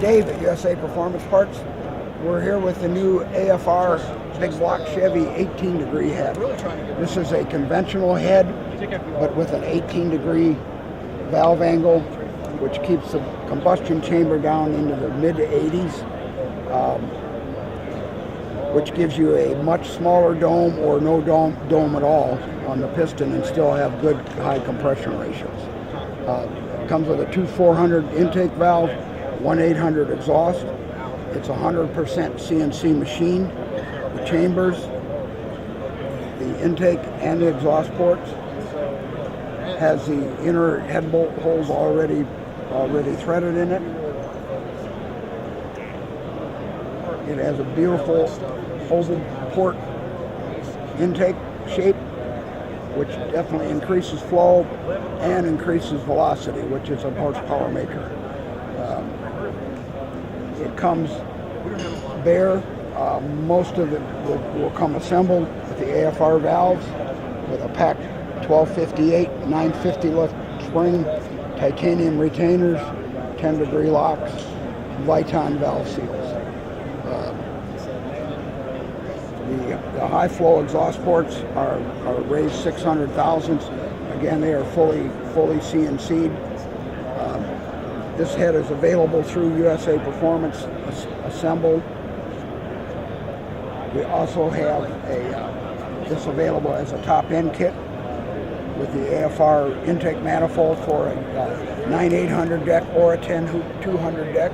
Dave at USA Performance Parts. We're here with the new AFR big block Chevy 18-degree head. This is a conventional head, but with an 18-degree valve angle, which keeps the combustion chamber down into the mid-80s, which gives you a much smaller dome or no dome at all on the piston and still have good high compression ratios. Comes with a 2,400 intake valve, 1,800 exhaust. It's a 100% CNC machine. The chambers, the intake and the exhaust ports, has the inner head bolt holes already threaded in it. It has a beautiful oval port intake shape, which definitely increases flow and increases velocity, which is a horsepower maker. It comes bare. Most of it will come assembled with the AFR valves with a packed 1258, 950 lift spring, titanium retainers, 10-degree locks, Viton valve seals. The high flow exhaust ports are raised 600 thousandths. Again, they are fully CNC'd. This head is available through USA Performance assembled. We also have this available as a top end kit with the AFR intake manifold for a 9/800 deck or a 10/200 deck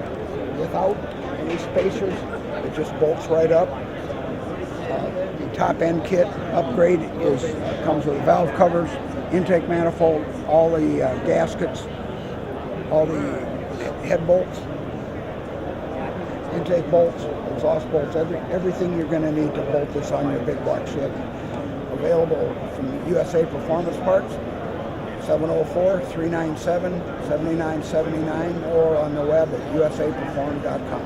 without any spacers. It just bolts right up. The top end kit upgrade comes with valve covers, intake manifold, all the gaskets, all the head bolts, intake bolts, exhaust bolts, everything you're going to need to bolt this on your big block Chevy. Available from USA Performance Parts, 704-397-7979, or on the web at usaperform.com.